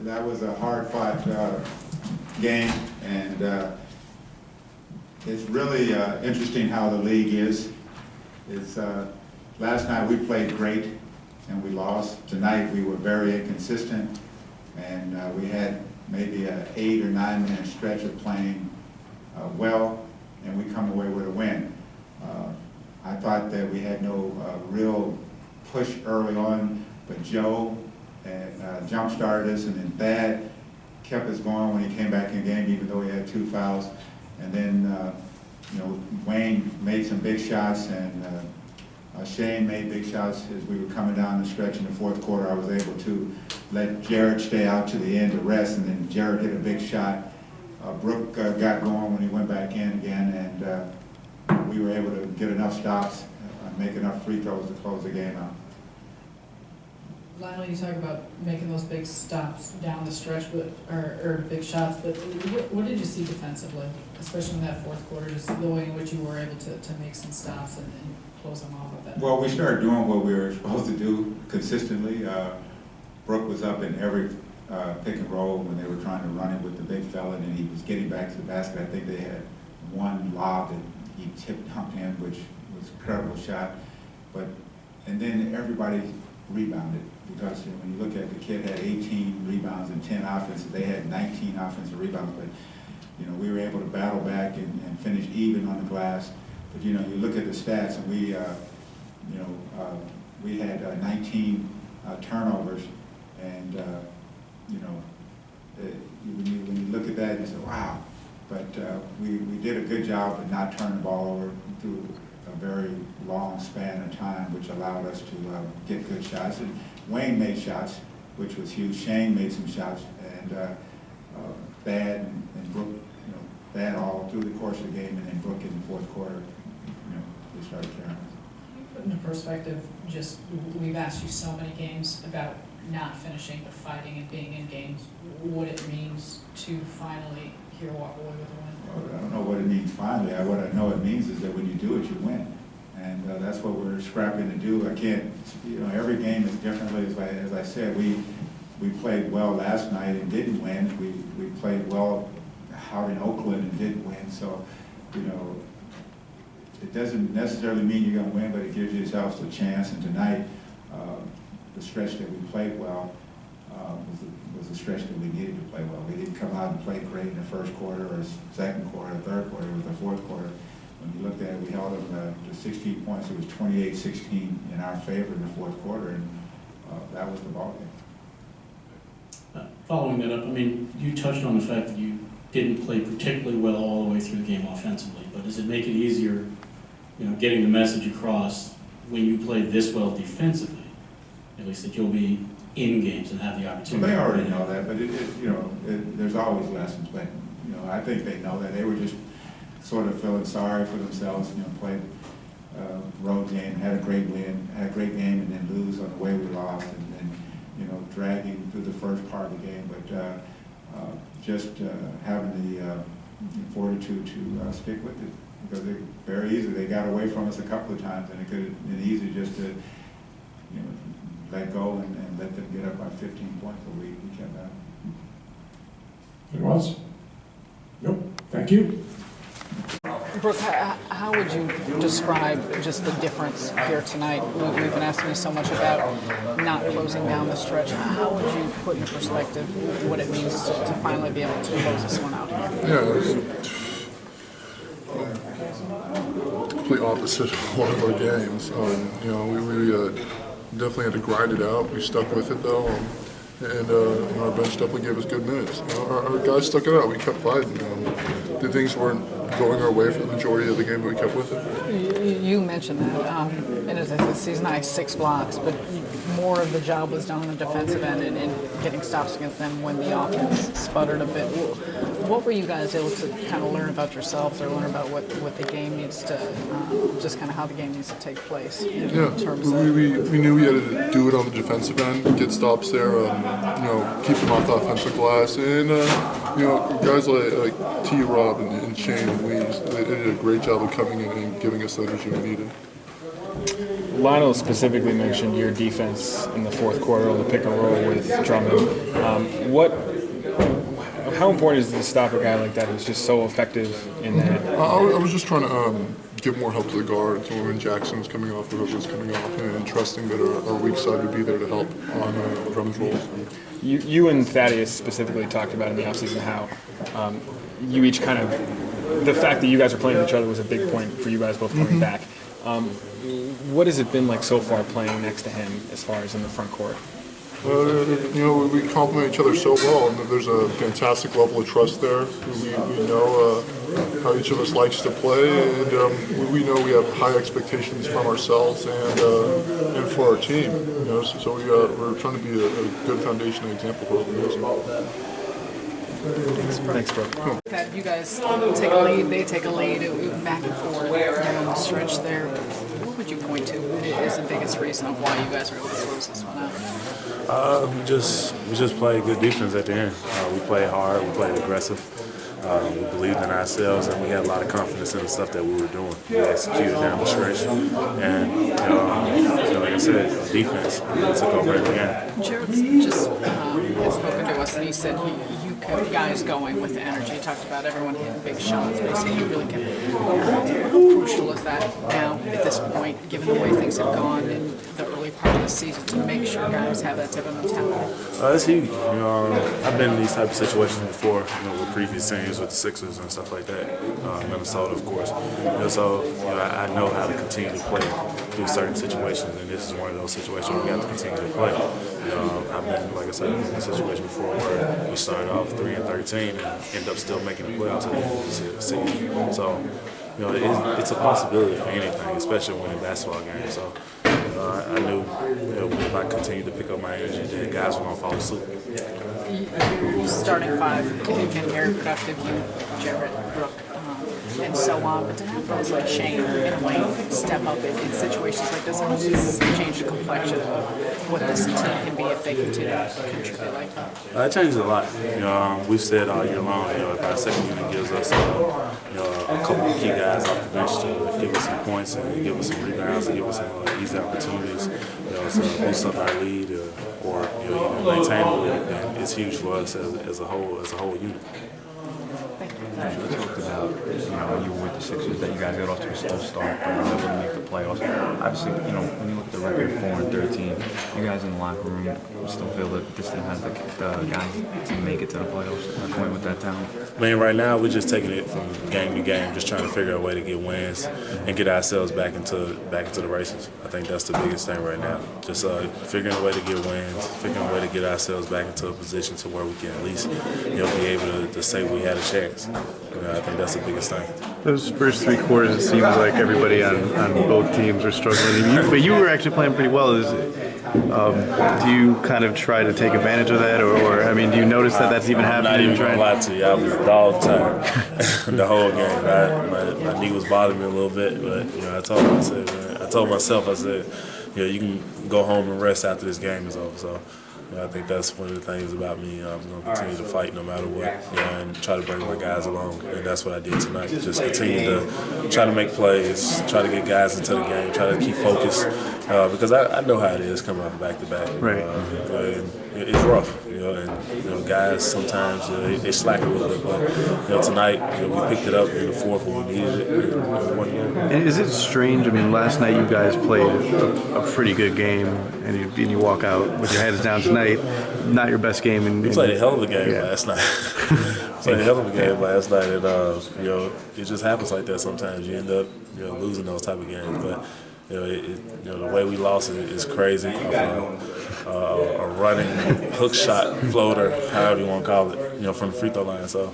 that was a hard-fought game, and it's really interesting how the league is. It's last night we played great, and we lost. Tonight we were very inconsistent, and we had maybe an 8 or 9 minute stretch of playing well, and we come away with a win. I thought that we had no real push early on, but Joe jump-started us, and then Thad kept us going when he came back in the game, even though he had 2 fouls. And then, you know, Wayne made some big shots, and Shane made big shots as we were coming down the stretch in the fourth quarter. I was able to let Jarrett stay out to the end to rest, and then Jarrett hit a big shot. Brook got going when he went back in again, and we were able to get enough stops and make enough free throws to close the game out. Lionel, you talk about making those big stops down the stretch, but or big shots, but what did you see defensively, especially in that fourth quarter, just the way in which you were able to make some stops and close them off with that? Well, we started doing what we were supposed to do consistently. Brook was up in every pick and roll when they were trying to run it with the big fella, and he was getting back to the basket. I think they had one lob that he dunked in, which was an incredible shot. And then everybody rebounded, because when you look at the kid had 18 rebounds and 10 offensive, they had 19 offensive rebounds, but you know, we were able to battle back and finish even on the glass. But you know, you look at the stats, and we, we had 19 turnovers, and you know, when you look at that, you say, wow. But we did a good job of not turning the ball over through a very long span of time, which allowed us to get good shots. And Wayne made shots, which was huge. Shane made some shots, and Thad and Brook, you know, Thad all through the course of the game, and then Brook in the fourth quarter, you know, they started carrying us. Put into perspective, just we've asked you so many games about not finishing but fighting and being in games, what it means to finally here walk away with a win. Well, I don't know what it means finally. What I know it means is that when you do it, you win. And that's what we're scrapping to do. I can't, you know, every game is differently. As I said, we played well last night and didn't win. We played well out in Oakland and didn't win. So, you know, it doesn't necessarily mean you're going to win, but it gives yourself a chance. And tonight, the stretch that we played well was the stretch that we needed to play well. We didn't come out and play great in the first quarter or second quarter or third quarter. It was the fourth quarter. When you looked at it, we held them to 16 points. It was 28-16 in our favor in the fourth quarter, and that was the ball game. Following that up, I mean, you touched on the fact that you didn't play particularly well all the way through the game offensively, but does it make it easier, you know, getting the message across when you play this well defensively, at least that you'll be in games and have the opportunity? Well, they already know that, but you know, there's always lessons. But you know, I think they know that. They were just sort of feeling sorry for themselves. You know, played road game, had a great win, had a great game, and then lose on the way we lost, and then you know, dragging through the first part of the game. But just having the fortitude to stick with it, because they very easy. They got away from us a couple of times, and it could have been easy just to, you know, let go and let them get up by 15 points, but we kept that. Anyone else? Nope. Thank you. Brook, how would you describe just the difference here tonight? We've been asking you so much about not closing down the stretch. How would you put into perspective what it means to finally be able to close this one out here? Yeah, it was complete opposite of one of our games. You know, we definitely had to grind it out. We stuck with it though, and our bench definitely gave us good minutes. You know, our guys stuck it out. We kept fighting. The things weren't going our way for the majority of the game, but we kept with it. You mentioned that, and as I said, season high 6 blocks, but more of the job was done on the defensive end and getting stops against them when the offense sputtered a bit. What were you guys able to kind of learn about yourselves or learn about what the game needs to, just kind of how the game needs to take place? In terms of we knew we had to do it on the defensive end, get stops there, you know, keep them off the offensive glass, and you know, guys like T-Rob and Shane and Weeze, they did a great job of coming in and giving us the energy we needed. Lionel specifically mentioned your defense in the fourth quarter on the pick and roll with Drummond. How important is it to stop a guy like that who's just so effective in that? I was just trying to give more help to the guards when Jackson's coming off, whoever's coming off, and trusting that our weak side would be there to help on Drummond's roles. You and Thaddeus specifically talked about in the offseason how you each kind of, the fact that you guys are playing with each other was a big point for you guys both coming back. What has it been like so far playing next to him as far as in the front court? We complement each other so well, and there's a fantastic level of trust there. We know how each of us likes to play, and we know we have high expectations from ourselves and for our team. So we're trying to be a good foundation and example for what we're doing. Thanks, bro. Cool. Had you guys take a lead, they take a lead, back and forth on the stretch there. What would you point to is the biggest reason of why you guys were able to close this one out? We just played good defense at the end. We played hard, we played aggressive. We believed in ourselves, and we had a lot of confidence in the stuff that we were doing. We executed down the stretch, and like I said, defense took over at the end. Jarrett just had spoken to us, and he said you kept guys going with the energy. He talked about everyone hitting big shots, but he said you really kept. How crucial is that now at this point, given the way things have gone in the early part of the season, to make sure guys have that type of mentality? It's huge. I've been in these type of situations before, with previous teams, with the Sixers and stuff like that. Minnesota, of course. So I know how to continue to play through certain situations, and this is one of those situations where we have to continue to play. I've been, like I said, in a situation before where we started off 3-13 and end up still making the playoffs at the end of the season. So, it's a possibility for anything, especially when in basketball games. So, I knew if I continued to pick up my energy, then guys were going to follow suit. Your starting five have been very productive. You, Jarrett, Brook, and so on. But to have guys like Shane in a way step up in situations like this, how does this change the complexion of what this team can be if they continue to contribute like that? It changes a lot. We've said all year long, if our second unit gives us a couple of key guys off the bench to give us some points and give us some rebounds and give us some easy opportunities, to boost up our lead or even maintain the lead, then it's huge for us as a whole unit. You talked about, when you were with the Sixers, that you guys got off to a slow start, but were able to make the playoffs. Obviously, when you look at the record, 4-13, you guys in the locker room still feel that this team has the guys to make it to the playoffs at that point with that talent? Right now we're just taking it from game to game, just trying to figure out a way to get wins and get ourselves back into the races. I think that's the biggest thing right now. Just figuring a way to get wins, figuring a way to get ourselves back into a position to where we can at least be able to say we had a chance. I think that's the biggest thing. Those first three quarters, it seems like everybody on both teams were struggling. But you were actually playing pretty well. Do you kind of try to take advantage of that, or do you notice that that's even happening? I'm not even gonna lie to you. I was dog tired the whole game. My knee was bothering me a little bit, but I told myself, I said, you can go home and rest after this game is over. So. I think that's one of the things about me. I'm going to continue to fight no matter what, and try to bring my guys along. And that's what I did tonight. Just continue to try to make plays, try to get guys into the game, try to keep focused. Because I know how it is coming off back-to-back. Right. And it's rough, and guys sometimes they slack a little bit. But tonight, we picked it up in the fourth when we needed it. And won the game. And is it strange? Last night you guys played a pretty good game, and you walk out with your heads down tonight. Not your best game. We played a hell of a game last night. Played a hell of a game last night, and it just happens like that sometimes. You end up losing those type of games, but. The way we lost it is crazy. A running hook shot, floater, however you want to call it, from the free throw line. So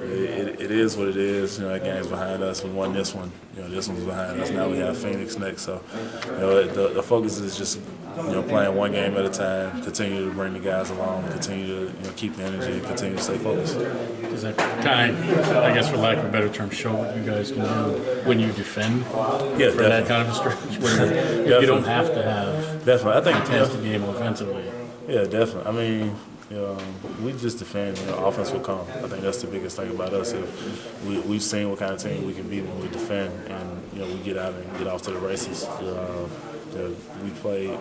it is what it is. That game's behind us. We won this one. This one's behind us. Now we have Phoenix next. So the focus is just playing one game at a time. Continue to bring the guys along. Continue to keep the energy and continue to stay focused. Does that kind of, I guess for lack of a better term, show what you guys can do when you defend? Yeah, for that kind of a stretch where you don't have to have I think contested game offensively. Yeah, definitely. We just defend. Offense will come. I think that's the biggest thing about us. We've seen what kind of team we can be when we defend, and we get out and get off to the races. we played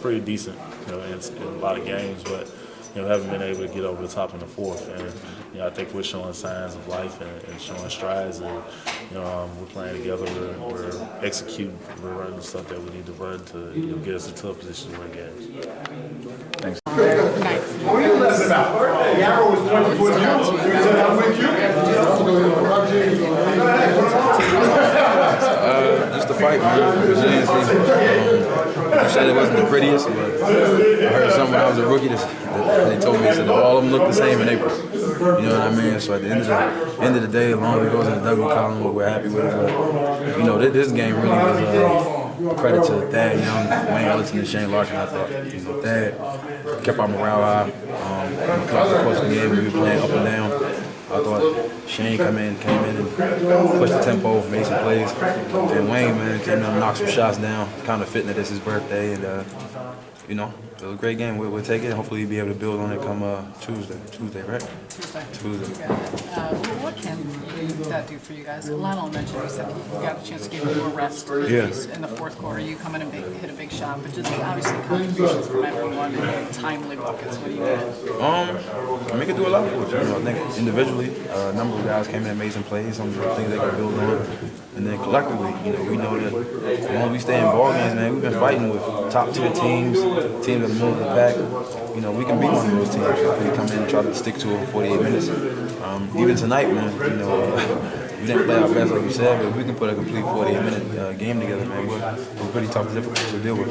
pretty decent, in a lot of games, but haven't been able to get over the top in the fourth. And I think we're showing signs of life and showing strides, and we're playing together. We're executing. We're running the stuff that we need to run to get us into a position to win games. Nice. What are you laughing about? The arrow was pointing towards you. You said I'm with you. Just the fight, man. Resiliency. You said it wasn't the prettiest, but I heard something when I was a rookie. They told me, they said all of them look the same in April. You know what I mean? So at the end of the day, as long as it goes in the W column, we're happy with it. But, this game really was credit to Thad Young, Wayne Ellington, and Shane Larkin. I thought Thad kept our morale high. Throughout the course of the game, we were playing up and down. I thought Shane came in and pushed the tempo, made some plays. And Wayne, man, came in and knocked some shots down, kind of fitting that it's his birthday. And, it was a great game. We'll take it. Hopefully, we'll be able to build on it come Tuesday. Tuesday, right? Tuesday. What can that do for you guys? Lionel mentioned, he said he got a chance to give you more rest in the fourth quarter. You come in and hit a big shot, but just obviously contributions from everyone and timely buckets. What do you got? We could do a lot of it. I think individually, a number of guys came in and made some plays, some things they can build on. And then collectively, we know that as long as we stay in ball games, man, we've been fighting with top-tier teams that are moving the pack. We can beat one of those teams if we come in and try to stick to it for 48 minutes. Even tonight, man, we didn't play our best, like you said, but if we can put a complete 48-minute game together, man, we're pretty tough and difficult to deal with.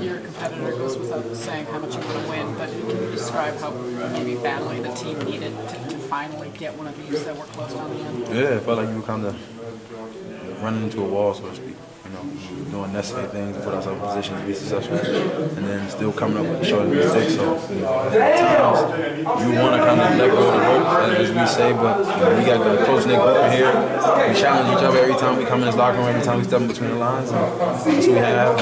Your competitor goes without saying how much you want to win, but can you describe how maybe badly the team needed to finally get one of these that were close on the end? Yeah, it felt like you were kind of running into a wall, so to speak. Doing necessary things to put ourselves in position to be successful, and then still coming up with the short mistakes. So at times you want to kind of let go of the rope, as we say, but we got a close-knit group in here. We challenge each other every time we come in this locker room, every time we step in between the lines, and that's what we have.